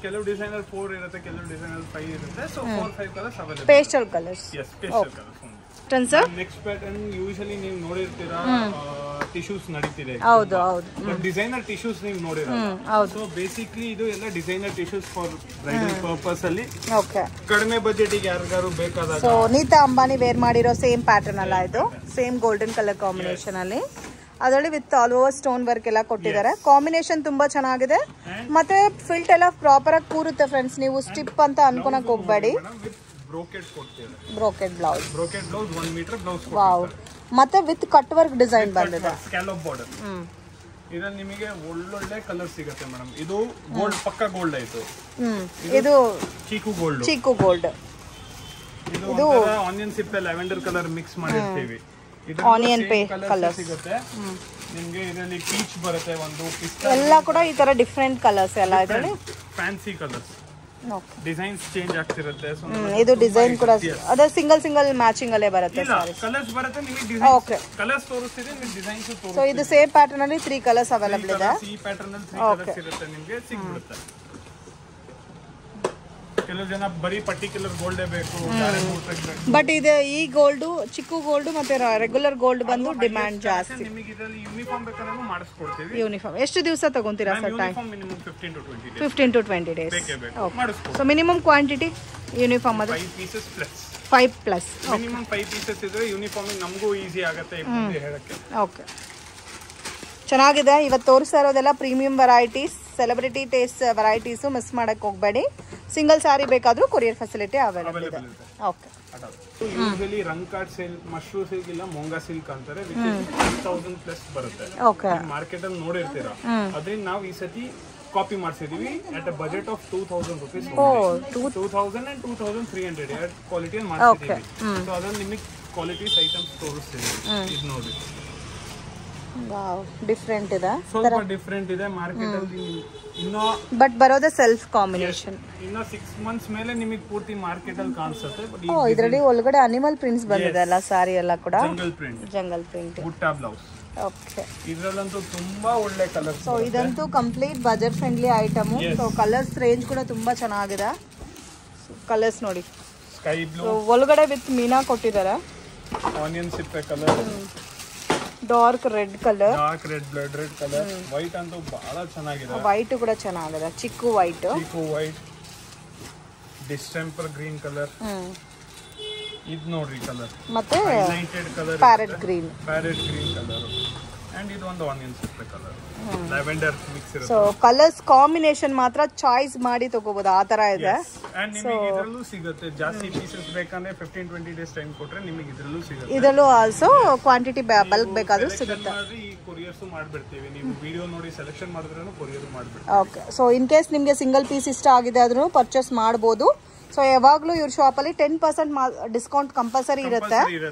ಕೆಲವು ಡಿಸೈನರ್ 4 ಇರುತ್ತೆ, ಕೆಲವು ಡಿಸೈನರ್ 5 ಇರುತ್ತೆ. So 4-5 colours available. Pastel colours. Pastel colours. Next pattern usually ನೀವು ನೋಡಿರ್ತೀರಾ, ಟಿಶ್ಯೂಸ್ ನಡೀತಿದೆ. ಹೌದು ಹೌದು, ಡಿಸೈನರ್ ಟಿಶ್ಯೂಸ್ ನೀವು ನೋಡಿರಲ್ಲ. ಸೊ ಬೇಸಿಕ್ಲಿ ಇದು ಎಲ್ಲ designer tissues for bridal purpose ಅಲ್ಲಿ. ಓಕೆ, ಕಡಿಮೆ ಬಜೆಟ್ ಗೆ ಯಾರಿಗಾರು ಬೇಕಾದಾಗ. ಸೊ ನೀತಾ ಅಂಬಾನಿ ವೇರ್ ಮಾಡಿರೋ ಸೇಮ್ ಪ್ಯಾಟರ್ನ್ ಅಲ್ಲ ಇದು, ಸೇಮ್ ಗೋಲ್ಡನ್ ಕಲರ್ ಕಾಂಬಿನೇಷನ್ ಅಲ್ಲಿ, ಅದರಲ್ಲಿ with all over stone work ಎಲ್ಲ ಕೊಟ್ಟಿದ್ದಾರೆ. ಕಾಂಬಿನೇಷನ್ ತುಂಬಾ ಚೆನ್ನಾಗಿದೆ. ಮತ್ತೆ ಫಿಲ್ಟ್ ಎಲ್ಲ ಪ್ರಾಪರ್ ಆಗಿ ಕೂರುತ್ತೆ ಫ್ರೆಂಡ್ಸ್. ನೀವು ಸ್ಟಿಪ್ ಅಂತ ಅನ್ಕೊಳಕ್ ಹೋಗ್ಬೇಡಿ. Brocade blouse 1 metre blouse. Wow, ಮತ್ತೆ ವಿತ್ ಕಟ್ ವರ್ಕ್ ಡಿಸೈನ್ ಬಂದಿದೆ. Scallop border. ಇದರಲ್ಲಿ ನಿಮಗೆ ಒಳ್ಳೊಳ್ಳೆ ಕಲರ್ ಸಿಗುತ್ತೆ ಮೇಡಮ್. ಇದು ಗೋಲ್ಡ್, ಪಕ್ಕ ಗೋಲ್ಡ್ ಆಯ್ತು. ಇದು ಚೀಕು ಗೋಲ್ಡ್. ಇದು ಆನಿಯನ್ ಸಿಪ್ಪೆ ಲ್ಯಾವೆಂಡರ್ ಕಲರ್ ಮಿಕ್ಸ್ ಮಾಡಿರ್ತೀವಿ. ಆನಿಯನ್ ಪೇ ಕಲರ್ ಸಿಗುತ್ತೆ ನಿಮಗೆ. ಇದರಲ್ಲಿ ಪೀಚ್ ಬರುತ್ತೆ, ಒಂದು ಎಲ್ಲ ಕೂಡ ಈ ತರ ಡಿಫರೆಂಟ್ ಕಲರ್ಸ್ ಎಲ್ಲ ಇದರಲ್ಲಿ. ಫ್ಯಾನ್ಸಿ ಕಲರ್ಸ್, ಡಿಸೈನ್ಸ್ ಚೇಂಜ್ ಆಗ್ತಿರುತ್ತೆ. ಇದು ಡಿಸೈನ್ ಕೂಡ ಅದೇ ಸಿಂಗಲ್ ಮ್ಯಾಚಿಂಗ್ ಅಲ್ಲೇ ಬರುತ್ತೆ. ಕಲರ್ಸ್ ಬರುತ್ತೆ ನಿಮಗೆ, ಡಿಸೈನ್ಸ್ ಕಲರ್ಸ್ ತೋರಿಸ್ತಿದೆ, ನಿಮಗೆ ಡಿಸೈನ್ಸ್ ತೋರಿಸ್ತಿದೆ. ಸೊ ಇದು ಸೇಮ್ ಪ್ಯಾಟರ್ನ್ ಅಲ್ಲಿ 3 ಕಲರ್ಸ್ ಅವೈಲೇಬಲ್ ಇದೆ. ಈ ಪ್ಯಾಟರ್ನ್ ಅಲ್ಲಿ 3 ಕಲರ್ಸ್ ಇರುತ್ತೆ, ನಿಮಗೆ ಸಿಗ್ಬಿಡುತ್ತೆ. ಕೆಲವು ಜನ ಬರೀ ಪರ್ಟಿಕ್ಯುಲರ್ ಗೋಲ್ಡ್ ಬೇಕು, ಬಟ್ ಇದು ಈ ಗೋಲ್ಡ್, ಚಿಕ್ಕು ಗೋಲ್ಡ್ ಮತ್ತೆ ರೆಗ್ಯುಲರ್ ಗೋಲ್ಡ್ ಬಂದು ಡಿಮ್ಯಾಂಡ್ ಜಾಸ್ತಿ. ನಿಮಗೆ ಇದರಲ್ಲಿ ಯೂನಿಫಾರ್ಮ್ ಬೇಕಾದ್ರೆ ಮಾಡಿಸ್ಕೊಡ್ತೀವಿ. ಯೂನಿಫಾರ್ಮ್ ಎಷ್ಟು ದಿವಸ ತಗೊಂತೀರಾ sir time? Minimum 15 to 20 days. ಮಾಡಿಸ್ಕೊಡ್ತೀವಿ. ಸೊ ಮಿನಿಮಮ್ ಕ್ವಾಂಟಿಟಿ ಯೂನಿಫಾರ್ಮ್ ಅದು 5 pieces ಪ್ಲಸ್ 5+. ಮಿನಿಮಮ್ 5 pieces ಇದ್ರೆ ಯೂನಿಫಾರ್ಮ್ ನಮಗೂ ಈಸಿ ಆಗುತ್ತೆ ಹೇಳಕ್ಕೆ. ಓಕೆ, ಚೆನ್ನಾಗಿದೆ. ಇವತ್ತು ತೋರಿಸ್ತಾ ಇರೋದೆಲ್ಲ premium varieties, celebrity taste varieties. Miss ಮಾಡಕ್ಕೆ ಹೋಗಬೇಡಿ. ಸಿಂಗಲ್ ಸ್ಯಾರಿ ಬೇಕಾದ್ರೂ ಕೊರಿಯರ್ ಫೆಸಿಲಿಟಿ ಅವೈಲೇಬಲ್ ಇದೆ. ಓಕೆ, ಯೂಶಲಿ ರಂಗ್ ಕಾರ್ಡ್ ಸಿಲ್ಕ್, ಮಶ್ರೂಮ್ ಸಿಲ್ಕ್ ಇಲ್ಲ ಮೊಂಗಾ ಸಿಲ್ಕ್ ಅಂತಾರೆ, ವಿಚ್ ಇಸ್ 1000 ಪ್ಲಸ್ ಬರುತ್ತೆ. ಓಕೆ, ಮಾರ್ಕೆಟ್ ಅಲ್ಲಿ ನೋಡಿರ್ತೀರಾ. ಅದರಿಂದ ನಾವು ಈ ಸತಿ ಕಾಪಿ ಮಾಡಿಸಿದೀವಿ at a budget of 2000 rupees. 2000 and 2300 ಎರಡು ಕ್ವಾಲಿಟಿಯಲ್ಲಿ ಮಾಡಿಸಿದೀವಿ. ಸೊ ಅದನ್ನ ನಿಮಗೆ ಕ್ವಾಲಿಟೀಸ್ ಐಟಮ್ಸ್ ತೋರಿಸ್ತೀವಿ. ಇದು ನೋಡಿ, ವಾವ್, ಡಿಫರೆಂಟ್ ಇದೆ. ಸ್ವಲ್ಪ ಡಿಫರೆಂಟ್ ಇದೆ ಮಾರ್ಕೆಟ್ ಅಲ್ಲಿ. ಇನ್ನು ಬಟ್ ಬರೋದೇ ಸೆಲ್ಫ್ ಕಾಂಬಿನೇಷನ್. ಇನ್ನು 6 months ಮೇಲೆ ನಿಮಗೆ ಪೂರ್ತಿ ಮಾರ್ಕೆಟ್ ಅಲ್ಲಿ ಕಾಣಿಸುತ್ತೆ. ಬಟ್ ಇದರಲ್ಲಿ ಒಳಗಡೆ ಅನಿಮಲ್ ಪ್ರಿಂಟ್ಸ್ ಬಂದಿದೆ ಅಲ್ಲ, ಸಾರಿ ಎಲ್ಲ ಕೂಡ ಜಂಗಲ್ ಪ್ರಿಂಟ್, ಬುಟ್ಟಾ ಬ್ಲೌಸ್. ಓಕೆ, ಇದರಲ್ಲಂತೂ ತುಂಬಾ ಒಳ್ಳೆ ಕಲರ್. ಸೊ ಇದಂತೂ complete budget friendly item. So colours range ಕೂಡ ತುಂಬಾ ಚೆನ್ನಾಗಿದೆ. ಕಲರ್ಸ್ ನೋಡಿ, ಸ್ಕೈ ಬ್ಲೂ ಒಳಗಡೆ ವಿತ್ ಮೀನಾ ಕೊಟ್ಟಿದ್ದಾರೆ. ಆನಿಯನ್ ಸಿಪ್ಪೆ colour, dark red colour, blood red colour, white ಅಂತೂ ಬಹಳ ಚೆನ್ನಾಗಿದೆ. ವೈಟ್ ಕೂಡ ಚೆನ್ನಾಗಿದೆ, ಚಿಕ್ಕು ವೈಟ್, ಡಿಸ್ಟೆಂಪರ್ ಗ್ರೀನ್ ಕಲರ್. ಇದು ನೋಡ್ರಿ ಕಲರ್, ಮತ್ತೆ colour parrot green colour, and ಇದು ಒಂದು ಆನಿಯನ್ ಸಿಪ್ಪೆ ಕಲರ್, ಲ್ಯಾವೆಂಡರ್ ಮಿಕ್ಸ್ ಇರುತ್ತೆ. ಸೊ ಕಲರ್ಸ್ ಕಾಂಬಿನೇಷನ್ ಮಾತ್ರ ಚಾಯ್ಸ್ ಮಾಡಿ ತಗೋಬಹುದು, ಆ ತರ ಇದೆ. ಅಂಡ್ ನಿಮಗೆ ಇದರಲ್ಲೂ ಸಿಗುತ್ತೆ. ಜಾಸ್ತಿ ಪೀಸಸ್ ಬೇಕಂದ್ರೆ 15-20 days ಟೈಮ್ ಕೊಟ್ರೆ ನಿಮಗೆ ಇದರಲ್ಲೂ ಸಿಗುತ್ತೆ. ಇದರಲ್ಲೂ ಆಲ್ಸೋ ಕ್ವಾಂಟಿಟಿ ಬಲ್ಕ್ ಬೇಕಾದ್ರೂ ಸಿಗುತ್ತೆ. ಈ ಕೊರಿಯರ್ಸ್ ಮಾಡ್ಬಿಡ್ತೀವಿ. ನೀವು ವಿಡಿಯೋ ನೋಡಿ ಸೆಲೆಕ್ಷನ್ ಮಾಡಿದ್ರೂ ಕೊರಿಯರ್ ಮಾಡ್ಬಿಡ್ತೀವಿ. ಓಕೆ, ಸೊ ಇನ್ ಕೇಸ್ ನಿಮಗೆ ಸಿಂಗಲ್ ಪೀಸ್ ಇಷ್ಟ ಆಗಿದೆ ಆದ್ರೂ ಪರ್ಚೇಸ್ ಮಾಡಬಹುದು. ಸೊ ಯಾವಾಗ್ಲೂ ಇವ್ರ ಶಾಪ್ ಅಲ್ಲಿ 10% ಡಿಸ್ಕೌಂಟ್ ಕಂಪಲ್ಸರಿ ಇರುತ್ತೆ.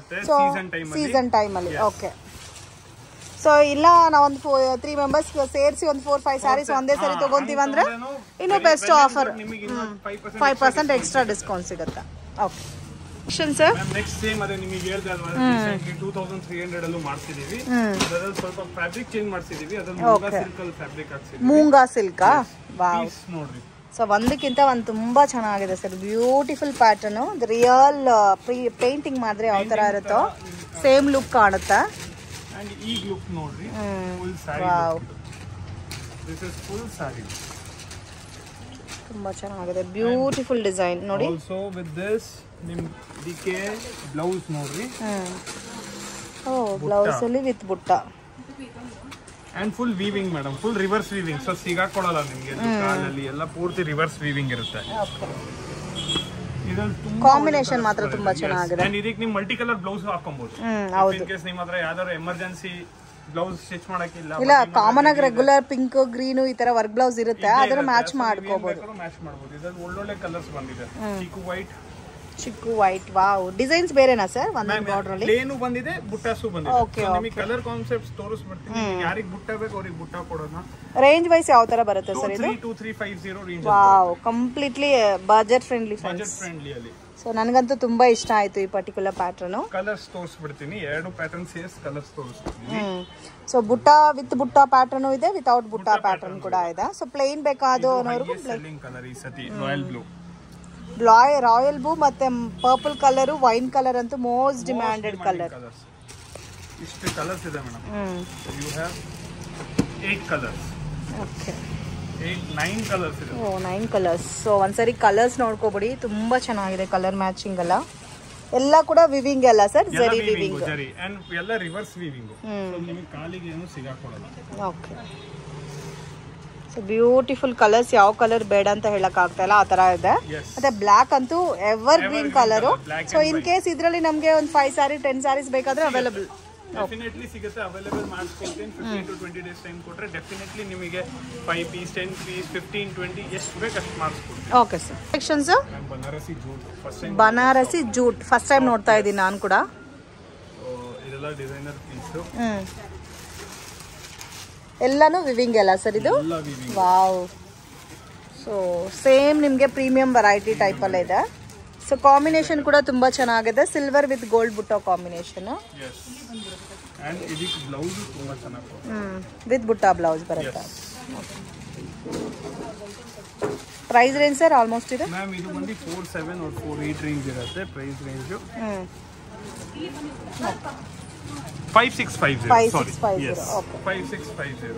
ಸೊ ಸೀಸನ್ ಟೈಮ್ ಅಲ್ಲಿ. ಓಕೆ, ಸೊ ಇಲ್ಲ ನಾವೊಂದು 3 members ಸೇರಿಸಿ ಒಂದು 4-5 ಸ್ಯಾರೀಸ್ ಒಂದೇ ಸರಿ ತಗೊಂತೀವಿ ಅಂದ್ರೆ ಇನ್ನು ಬೆಸ್ಟ್ ಆಫರ್, 5% ಎಕ್ಸ್ಟ್ರಾ ಡಿಸ್ಕೌಂಟ್ ಸಿಗುತ್ತೆ. ಓಕೆ ಸರ್, ನೆಕ್ಸ್ಟ್ ಸೇಮ್ ಅದೇ ನಿಮಗೆ ಹೇಳ್ದೆ ಅಲ್ವಾ, 2300 ಅಲ್ಲೂ ಮಾಡ್ತಿದೀವಿ. ಅದರಲ್ಲಿ ಸ್ವಲ್ಪ ಫ್ಯಾಬ್ರಿಕ್ ಚೇಂಜ್ ಮಾಡ್ತಿದೀವಿ. ಅದನ್ನ ಮೂಂಗಾ ಸಿಲ್ಕ್ ಅಲ್ಲಿ ಫ್ಯಾಬ್ರಿಕ್ ಹಾಕ್ಸಿದೀವಿ. ಮೂಂಗಾ ಸಿಲ್ಕಾ? ವಾವ್, ನೋಡ್ರಿ. ಸೊ ಒಂದಕ್ಕಿಂತ ಒಂದು ತುಂಬಾ ಚೆನ್ನಾಗಿದೆ sir. Beautiful pattern. Real painting ಮಾಡಿದ್ರೆ ಯಾವ ತರ ಇರುತ್ತೋ ಸೇಮ್ ಲುಕ್ ಕಾಣುತ್ತೆ. And ಈ ಲುಕ್ ನೋಡ್ರಿ, full sari. This is full sari. ತುಂಬಾ ಚೆನ್ನಾಗಿದೆ, ಬ್ಯೂಟಿಫುಲ್ ಡಿಸೈನ್ ನೋಡಿ. ಆಲ್ಸೋ ವಿತ್ ದಿಸ್ ನಿಮ್ ಇದಕ್ಕೆ ಬ್ಲೌಸ್ ನೋಡ್ರಿ. ಓ, ಬ್ಲೌಸ್ ಅಲ್ಲಿ with butta. And full weaving madam, full reverse weaving. So ಸಿಗಾಕೊಳ್ಳಲ್ಲ ನಿಮಗೆ ಕಾಲಲ್ಲಿ ಎಲ್ಲ ಪೂರ್ತಿ ರಿವರ್ಸ್ ವೀವಿಂಗ್ ಇರುತ್ತೆ. ಕಾಂಬಿನೇಷನ್ ಮಾತ್ರ ತುಂಬಾ ಚೆನ್ನಾಗಿದೆ. ಇದಕ್ಕೆ ನೀವು ಮಲ್ಟಿ ಕಲರ್ ಬ್ಲೌಸ್ ಹಾಕೊಬಹುದು. ಇನ್ ಕೇಸ್ ನಿಮ್ಮ ಹತ್ರ ಯಾವ್ದಾದ್ರು ಎಮರ್ಜೆನ್ಸಿ ಬ್ಲೌಸ್ ಸ್ಟಿಚ್ ಮಾಡಕ್ಕಿಲ್ಲ, ಇಲ್ಲ ಕಾಮನ್ ಆಗಿ ರೆಗ್ಯುಲರ್ ಪಿಂಕ್ ಗ್ರೀನ್ ಈ ತರ ವರ್ಕ್ ಬ್ಲೌಸ್ ಇರುತ್ತೆ, ಅದನ್ನ ಮ್ಯಾಚ್ ಮಾಡ್ಕೋಬಹುದು. ಮ್ಯಾಚ್ ಮಾಡಬಹುದು. ಇದರಲ್ಲಿ ಒಳ್ಳೊಳ್ಳೆ ಕಲರ್ಸ್ ಬಂದಿದೆ. ಚಿಕ್ಕು ವೈಟ್. ವಾವ್, ಡಿಸೈನ್ಸ್ ಬೇರೆನಾ ಸರ್? ಒಂದೇ ಬಾರ್ಡರ್ ಅಲ್ಲಿ ಪ್ಲೇನ್ ಬಂದಿದೆ, ಬುಟ್ಟಾಸು ಬಂದಿದೆ. ಸೊ ನಿಮಗೆ ಕಲರ್ ಕಾನ್ಸೆಪ್ಟ್ಸ್ ತೋರಿಸ್ಬಿಡ್ತೀನಿ. ಯಾರಿಗೆ ಬುಟ್ಟ ಬೇಕು ಅವ್ರಿಗೆ ಬುಟ್ಟ ಕೊಡೋಣ. ರೇಂಜ್ ವೈಸ್ ಯಾವ ತರ ಬರುತ್ತೆ ಸರ್ ಇದು? 2350 range. Wow, completely budget friendly. Budget friendly ಅಲ್ಲಿ. ಸೊ ನನಗಂತೂ ತುಂಬಾ ಇಷ್ಟ ಆಯ್ತು ಈ ಪರ್ಟಿಕ್ಯುಲರ್ ಪ್ಯಾಟರ್ನ್. ಕಲರ್ಸ್ ತೋರಿಸ್ಬಿಡ್ತೀನಿ, ಎರಡು ಪ್ಯಾಟರ್ನ್ ಸೇರ್ಸ್ ಕಲರ್ಸ್ ತೋರಿಸ್ಬಿಡ್ತೀನಿ. ಸೊ ಬುಟ್ಟ ವಿತ್ ಬುಟ್ಟ ಪ್ಯಾಟರ್ನ್ ಇದೆ, ವಿತೌಟ್ ಬುಟ್ಟ ಪ್ಯಾಟರ್ನ್ ಕೂಡ ಇದೆ. ಸೊ ಪ್ಲೇನ್ ಬೇಕಾದವರಿಗೂ ಪ್ಲೇನ್ ಕಲರ್ ಈ ಸತಿ ರಾಯಲ್ ಬ್ಲೂ, ರಾಯಲ್ ಬ್ಲೂ ಮತ್ತೆ ಪರ್ಪಲ್ ಕಲರ್, ವೈನ್ ಕಲರ್ ಅಂತೂ ಮೋಸ್ಟ್ ಡಿಮ್ಯಾಂಡೆಡ್ ಕಲರ್. ಇಷ್ಟು ಕಲರ್ಸ್ ಇದೆ madam. You have 8 colours. Okay, 9 colours ಇದೆ. 9 ಕಲರ್ಸ್. ಸೊ ಒಂದ್ಸರಿ ಕಲರ್ಸ್ ನೋಡ್ಕೋಬಿಡಿ, ತುಂಬಾ ಚೆನ್ನಾಗಿದೆ ಕಲರ್ ಮ್ಯಾಚಿಂಗ್ ಎಲ್ಲ. ಎಲ್ಲ ಕೂಡ ವಿವಿಂಗ್ ಅಲ್ಲ ಸರ್? ಜರಿ ವಿವಿಂಗ್, ಜರಿ ಅಂಡ್ ಎಲ್ಲ ರಿವರ್ಸ್ ವಿವಿಂಗ್. ಸೊ ನಿಮಗೆ ಕಾಲಿಗೆ ಏನು ಸಿಗಾಕೊಳ್ಳಲ್ಲ. Okay, so beautiful colours. ಯಾವ ಕಲರ್ ಬೇಡ ಅಂತ ಹೇಳಕ್ ಆಗ್ತಾ ಇಲ್ಲ, ಆ ತರ ಇದೆ. ಮತ್ತೆ ಬ್ಲಾಕ್ ಅಂತೂ ever green colour. So in case ಇದ್ರಲ್ಲಿ ನಮ್ಗೆ ಒಂದು 5 ಸಾರಿ 10 ಸಾರೀಸ್ ಬೇಕಾದ್ರೆ ಅವೈಲಬಲ್ ಡೆಫಿನೆಟ್ಲಿ ಸಿಗುತ್ತೆ. ಅವೈಲೇಬಲ್ ಮಾಡಿಸ್ಕೊಳ್ತೀನಿ. 15 to 20 ಡೇಸ್ ಟೈಮ್ ಕೊಟ್ಟರೆ ಡೆಫಿನೆಟ್ಲಿ ನಿಮಗೆ 5 ಪೀಸ್ 10 ಪೀಸ್ 15 20 ಎಷ್ಟು ಬೇಕು ಅಷ್ಟು ಮಾಡಿಸ್ಕೊಡ್ತೀನಿ. Okay sir. Sections Banarasi jute first time. Banarasi jute first time ನೋಡ್ತಾ ಇದ್ದೀನಿ ನಾನು ಕೂಡ. ಇದೆಲ್ಲ ಡಿಸೈನರ್ ಪೀಸು. ಎಲ್ಲಾನು ವಿವಿಂಗ್ ಅಲ್ಲ ಸರ್ ಇದು? ವಾವ್. ಸೊ ಸೇಮ್ ನಿಮಗೆ ಪ್ರೀಮಿಯಂ ವೆರೈಟಿ ಟೈಪ್ ಅಲ್ಲೇ ಇದೆ. ಸೊ ಕಾಂಬಿನೇಷನ್ ಕೂಡ ತುಂಬಾ ಚೆನ್ನಾಗಿದೆ, silver with gold butta combination. And ಇದಕ್ಕೆ ಬ್ಲೌಸ್ ತುಂಬಾ ಚೆನ್ನಾಗಿ ವಿತ್ ಬುಟ್ಟ ಬ್ಲೌಸ್ ಬರುತ್ತೆ. ಪ್ರೈಸ್ ರೇಂಜ್ ಸರ್ ಆಲ್ಮೋಸ್ಟ್ ಇದೆ ಮ್ಯಾಮ್? ಇದು ಬಂದು 47 or 48 ರೇಂಜ್ ಇರುತ್ತೆ ಪ್ರೈಸ್ ರೇಂಜ್. 5650. 5650. ಓಕೆ, 5650.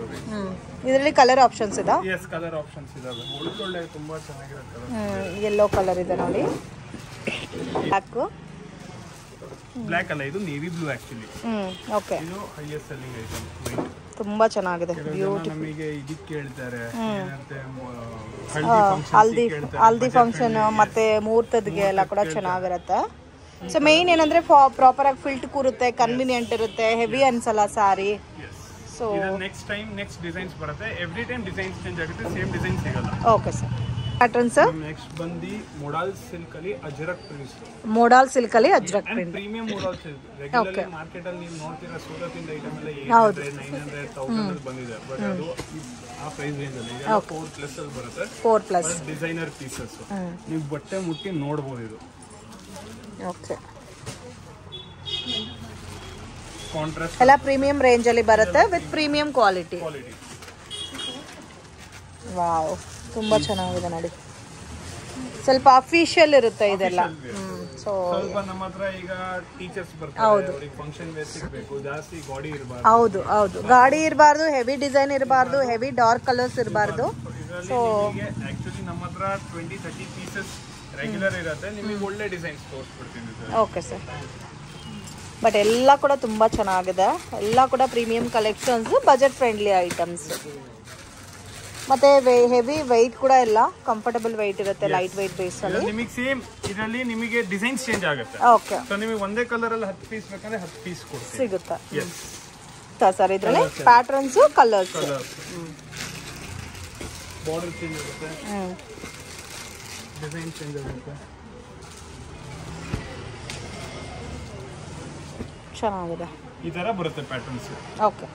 ಇದರಲ್ಲಿ ಕಲರ್ ಆಪ್ಷನ್ಸ್ ಇದೆ? ಯೆಸ್, ಕಲರ್ ಆಪ್ಷನ್ಸ್ ಇದಾವೆ. ಒಳ್ಳೆ ತುಂಬಾ ಚೆನ್ನಾಗಿರುತ್ತೆ. ಯೆಲ್ಲೋ ಕಲರ್ ಇದೆ ನೋಡಿ. ಬ್ಲಾಕ್ ಅಲ್ಲ, ಇದು ನೇವಿ ಬ್ಲೂ ಆಕ್ಚುಲಿ. ಓಕೆ, ಇದು ಹೈಯೆಸ್ಟ್ ಸೆಲ್ಲಿಂಗ್ ಐಟಮ್. ತುಂಬಾ ಚೆನ್ನಾಗಿದೆ. ನಮಗೆ ಇದಕ್ಕೆ ಕೇಳ್ತಾರೆ, ಹಲ್ದಿ ಫಂಕ್ಷನ್ ಮತ್ತೆ ಮುಹೂರ್ತದ್ಗೆ ಎಲ್ಲ ಕೂಡ ಚೆನ್ನಾಗಿರುತ್ತೆ. ಸೊ ಮೇನ್ ಏನಂದ್ರೆ ಪ್ರಾಪರ್ ಆಗಿ ಫಿಲ್ಟ್ ಕೂರುತ್ತೆ, ಕನ್ವಿನಿಯಂಟ್ ಇರುತ್ತೆ, ಹೆವಿ ಅನ್ಸಲ್ಲ ಸಾರಿ. ಸೊ ನೆಕ್ಸ್ಟ್ ಡಿಸೈನ್ಸ್ ಬರುತ್ತೆ. ಎವ್ರಿ ಟೈಮ್ ಡಿಸೈನ್ಸ್ ಚೇಂಜ್ ಆಗುತ್ತೆ, ಸೇಮ್ ಡಿಸೈನ್ ಸಿಗಲ್ಲ. Okay sir. Pattern sir next ಬಂದಿ ಮೋಡಲ್ ಸಿಲ್ಕ್ ಅಲ್ಲಿ ಅಜ್ರಕ್ ಪ್ರಿಂಟ್ಸ್. ಮೋಡಲ್ ಸಿಲ್ಕ್ ಅಲ್ಲಿ Ajrakh print, premium modal silk. Regular market ಅಲ್ಲಿ ನೀವು ನೋಡ್ತೀರಾ ಸೂರತ್ ಇಂದ ಐಟಮ್ ಎಲ್ಲ 800 900 1000 ಬಂದಿದೆ. ಬಟ್ ಅದು ಆ ಪ್ರೈಸ್ ರೇಂಜ್ ಅಲ್ಲಿ 4+ ಅಲ್ಲಿ ಬರುತ್ತೆ. 4+ ಡಿಸೈನರ್ ಪೀಸಸ್. ನೀವು ಬಟ್ಟೆ ಮುಟ್ಟಿ ನೋಡಬಹುದು ಇದು. ಓಕೆ, ಕಾಂಟ್ರಾಸ್ಟ್ ಎಲ್ಲ ಪ್ರೀಮಿಯಂ ರೇಂಜ್ ಅಲ್ಲಿ ಬರುತ್ತೆ ವಿತ್ ಪ್ರೀಮಿಯಂ ಕ್ವಾಲಿಟಿ. ವಾವ್, ತುಂಬಾ ಚೆನ್ನಾಗಿದೆ ನೋಡಿ. ಸ್ವಲ್ಪ ಅಫಿಷಿಯಲ್ ಇರುತ್ತೆ ಇದೆಲ್ಲ. ಸೊ ಸ್ವಲ್ಪ ನಮ್ಮ ಹತ್ರ ಈಗ ಟೀಚರ್ಸ್ ಬರ್ತಾರೆ, ಅವರಿಗೆ ಫಂಕ್ಷನ್ ವೇರ್ ಸಿಗಬೇಕು, ಜಾಸ್ತಿ ಗಾಡಿ ಇರಬಾರ್ದು. ಹೌದು ಹೌದು, ಗಾಡಿ ಇರಬಾರ್ದು, ಹೆವಿ ಡಿಸೈನ್ ಇರಬಾರ್ದು, ಹೆವಿ ಡಾರ್ಕ್ ಕಲರ್ಸ್ ಇರಬಾರ್ದು. ಸೊ ಆಕ್ಚುಲಿ ನಮ್ಮ ಹತ್ರ 20-30 ಪೀಸಸ್ ರೆಗ್ಯುಲರ್ ಇರುತ್ತೆ. ನಿಮಗೆ ಒಳ್ಳೆ ಡಿಸೈನ್ಸ್ ತೋರಿಸ್ಬಿಡ್ತೀನಿ. Okay sir. ಬಟ್ ಎಲ್ಲ ಕೂಡ ತುಂಬಾ ಚೆನ್ನಾಗಿದೆ, ಎಲ್ಲ ಕೂಡ premium collections, budget friendly items. ಮತ್ತೆ ಹೆವಿ ವೆಯ್ಟ್ ಕೂಡ ಇಲ್ಲ, ಕಂಫರ್ಟಬಲ್ ವೆಯ್ಟ್ ಇರುತ್ತೆ, ಲೈಟ್ ವೆಯ್ಟ್ ಬೇಸ್ ಅಲ್ಲಿ. ನಿಮಗೆ ಸೇಮ್ ಇದರಲ್ಲಿ ನಿಮಗೆ ಡಿಸೈನ್ಸ್ ಚೇಂಜ್ ಆಗುತ್ತೆ. ಓಕೆ, ಸೊ ನಿಮಗೆ ಒಂದೇ ಕಲರ್ ಅಲ್ಲಿ 10 ಪೀಸ್ ಬೇಕಂದ್ರೆ 10 ಪೀಸ್ ಕೊಡ್ತೀವಿ, ಸಿಗುತ್ತೆ. ಸರ್ ಇದರಲ್ಲಿ ಪ್ಯಾಟರ್ನ್ಸ್, ಕಲರ್ಸ್, ಬಾರ್ಡರ್ ಚೇಂಜ್ ಆಗುತ್ತೆ, ಡಿಸೈನ್ ಚೇಂಜ್ ಆಗುತ್ತೆ. ಚೆನ್ನಾಗಿದೆ, ಈ ತರ ಬರುತ್ತೆ ಪ್ಯಾಟರ್ನ್ಸ್. ಓಕೆ.